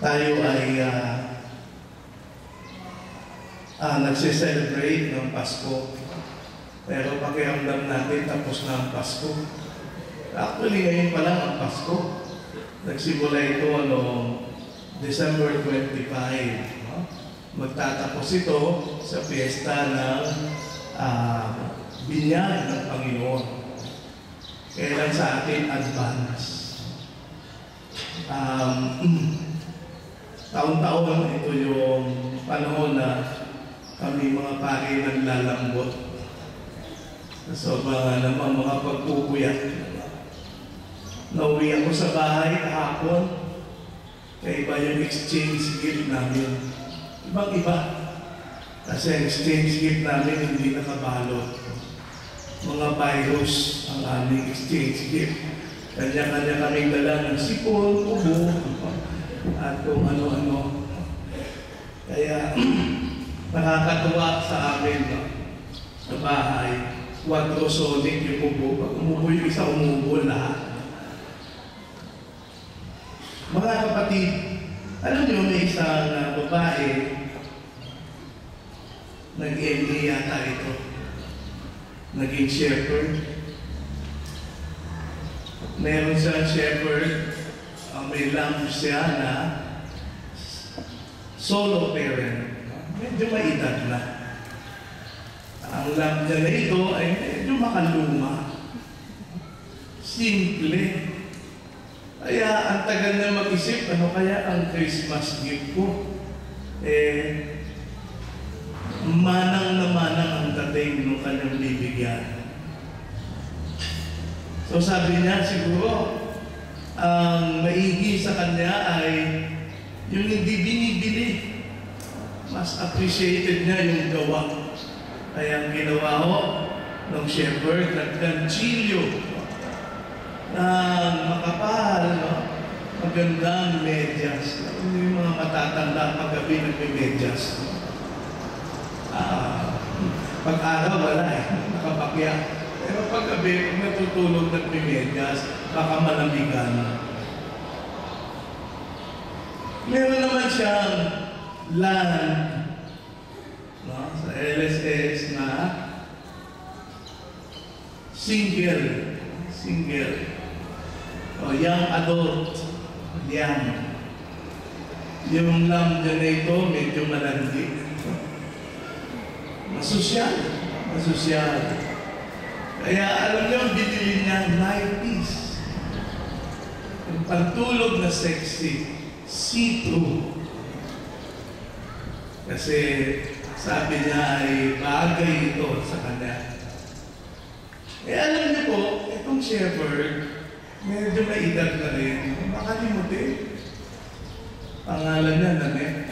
tayo ay nagse-celebrate ng Pasko. Pero pakiramdam natin tapos na ang Pasko. Actually, ngayon pa lang ang Pasko. Nagsimula ito December 25. No? Magtatapos ito sa piyesta ng binyag ng Panginoon. Kailan sa atin advance. Taon-taon ito yung panahon na kami mga pari naglalambot. So naman mga pagpupuyat. Nauwi ako sa bahay kahapon. Kaya iba yung exchange gift namin. Ibang-iba. Kasi ang exchange gift namin hindi nakabalot. Mga virus ang aming exchange gift. Kanya-kanya kaming dala ng sipon, ubo, at kung ano-ano. Kaya nakakatuwa sa amin sa bahay. 4 solid yung ubo. Pag umubo yung isa, umubo lahat. Mga kapatid, alam niyo may isang babae, nag-MA yata ito, naging shepherd. Meron siyang shepherd, may lamb siya na solo parent. Medyo may edad na. Ang lamb niya na ito ay medyo makaluma. Simple. Kaya ang tagal na mag-isip, ano kaya ang Christmas gift ko? Manang na manang ang dating nung kanyang bibigyan. So sabi niya, siguro, ang maigi sa kanya ay yung hindi binibili. Mas appreciated niya yung gawa. Kaya ang ginawa ko ng shepherd, nagkanchilyo ng makapal, magandang medyas. Yung mga matatanda paggabi nagme-medyas. Pag-araw wala nakapakya. Pero paggabi, kung natutulog nagme-medyas, baka malamigan. Meron naman siyang land sa LSS na single. Young adult, young. Yung lamb dyan na ito, medyo malandi. Masosyal. Kaya alam niyo, binili niya 90s. Yung pantulog na sexy, see-through. Kasi sabi niya ay bagay ito sa kanya. Alam niyo po, itong shepherd, medyo may edad na rin. Makalimutin. Pangalan niya, Nanette.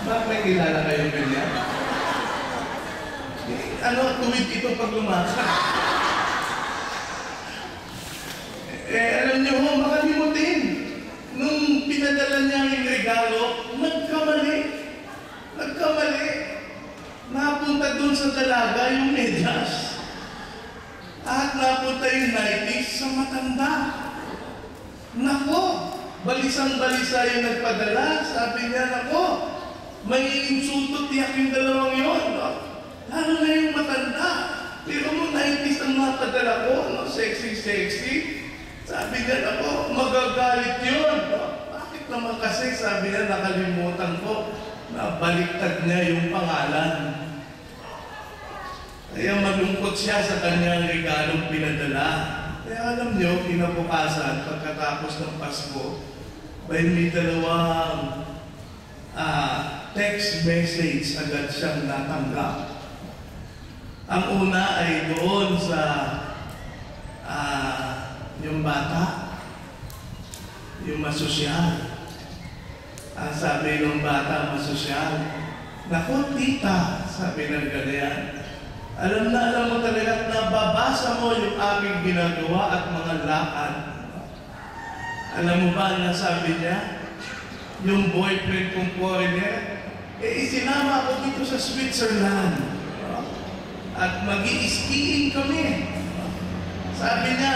Bakit may kilala kayong ganyan? Tuwid ito pag lumakad. Alam niyo ho, makalimutin. Nung pinadala niya yung regalo, nagkamali. Napunta dun sa dalaga yung medyas. At napunta yung 90s sa matanda. Nako, balisang-balisa yung nagpadala. Sabi niya, nako, may insultot tiyak yung dalawang yun. Lalo na yung matanda. Pero mo 90s ang napadala ko, sexy. Sabi niya, nako, magagalit yun. Bakit naman kasi, sabi niya, nakalimutan ko na baliktad niya yung pangalan. Kaya malungkot siya sa kanyang regalong pinadala. Kaya alam niyo, kinabukasan, pagkatapos ng Pasko, may dalawang text message agad siyang natanggap. Ang una ay doon sa yung bata, yung masosyal. Ang sabi ng bata, masosyal, naku, tita, sabi ng ganyan, alam mo talaga at nababasa mo yung aming ginagawa at mga lakad. Alam mo ba na sabi niya, yung boyfriend kong foreigner, isinama ako dito sa Switzerland. At mag-i-skiing kami. Sabi niya,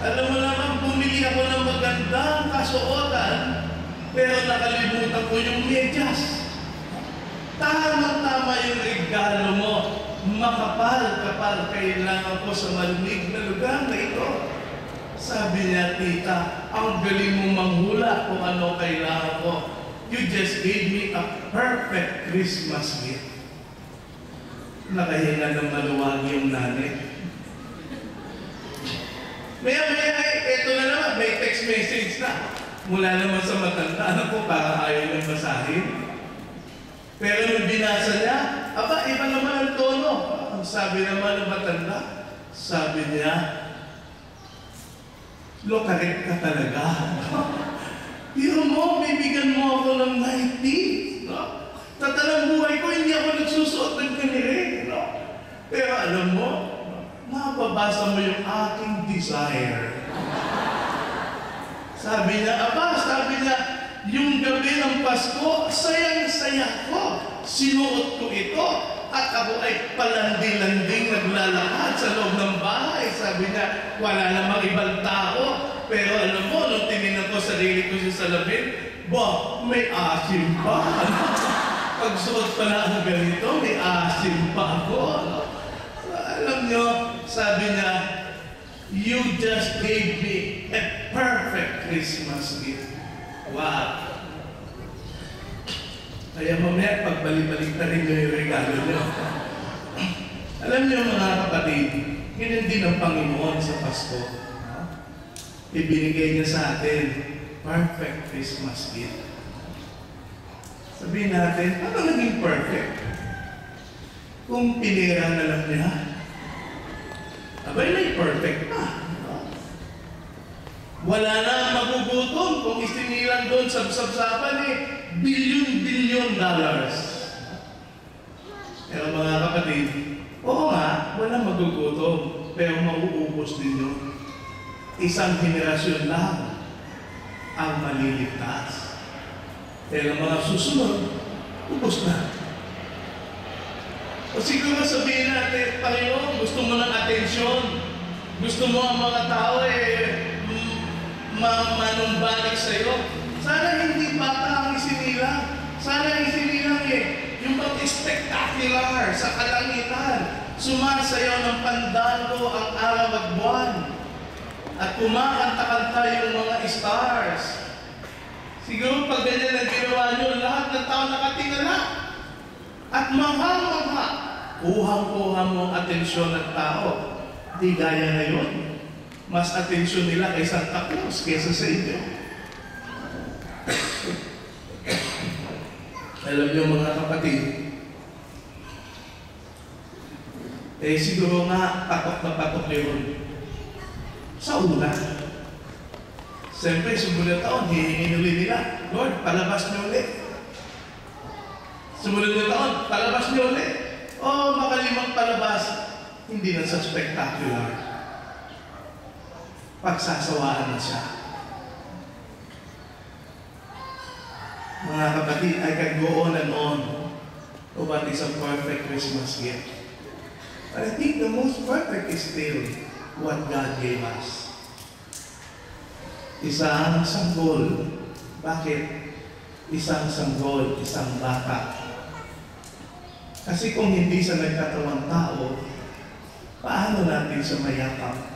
alam mo naman, bumili ako ng magandang kasuotan, pero nakalimutan ko yung medyas. Tama-tama yung regalo mo. Makapal-kapal kailangan ko sa malamig na lugar na ito. Sabi niya, tita, ang galing mo manghula kung ano kailangan ko. You just gave me a perfect Christmas gift. Nakahinga ng maluwag yung nanay. Maya-maya, eto na naman, may text message na. Mula naman sa matanda, ano po, para ayaw ng basahin. Pero nung binasa niya, aba, iba naman ang tono. Ang sabi naman ng matanda, sabi niya, lokarit ka talaga. Pero mo, bibigyan mo ako ng 90. No? Tatalang buhay ko, hindi ako nagsusuot ng ganire. No? Pero alam mo, mababasa mo yung aking desire. Sabi niya, yung gabi ng Pasko, sayang-saya ko. Sinuot ko ito at ako ay palandi-landing naglalakad sa loob ng bahay. Sabi niya, wala namang ibang tao. Pero alam mo, nung tinignan ko sarili ko sa salamin, may asim pa. Pagsuot pa na ang ganito, may asim pa ako. Alam niyo, sabi niya, you just gave me a perfect Christmas gift. Wow! Kaya mamaya, pagbalik-balik na rin yung regalo niyo. Alam niyo mga kapatid, ganyan din ang Panginoon sa Pasko. Ibinigay niya sa atin, perfect Christmas gift. Sabihin natin, ano naging perfect? Kung pinira na lang niya, abay may perfect na. Wala na magugutom kung isinilang doon sa sabsaban billion dollars. Pero mga kapatid, oo nga, wala magugutom, pero mauubos din yun. Isang henerasyon lang ang maliligtas. Pero mga susunod, ubos na. O siguro sabihin natin, Panginoon, gusto mo ng atensyon. Gusto mo ang mga tao manumbalik sa'yo. Sana hindi bata ang isinilang. Sana isinilang yung pag-spectacular sa kalangitan. Sumasayaw ng pandango ang araw at buwan. At kumakanta-kanta yung mga stars. Siguro pag ganyan ang ginawa nyo, lahat ng tao nakatingala. At mangha-mangha, kuhang-kuha mo ang atensyon ng tao. Di gaya ngayon. Mas atensyon nila kay Santa Claus kaysa sa inyo. Alam niyo mga kapatid, siguro nga patok na patok yun. Sa una, siyempre, sumunod na taon, hihingin ulit nila, Lord, palabas niyo ulit. Sumunod na taon, palabas niyo ulit. O makalimang palabas, hindi na sa spectacular. Pagsasawaan na siya. Mga kapatid, I can go on and on to what is a perfect Christmas gift. But I think the most perfect is still what God gave us. Isang sanggol. Bakit? Isang sanggol, isang bata. Kasi kung hindi sa nagkatawang tao, paano natin siya mayakap?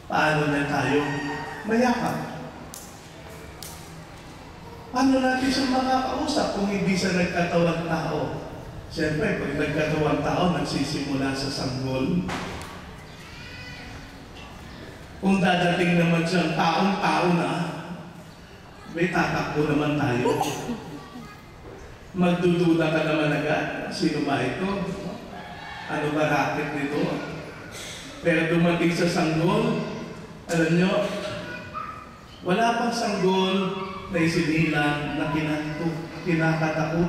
Paano na tayo mayakap? Paano natin siya makakausap kung hindi sa nagkatawang tao? Siyempre, pag nagkatawang tao, nagsisimula sa sanggol. Kung dadating naman siyang taong-tao na, may tatakbo naman tayo. Magdududa ka naman agad. Sino ba ito? Ano ba racket nito? Pero dumating sa sanggol, alam nyo, wala pang sanggol na isinilang na kinakatakot.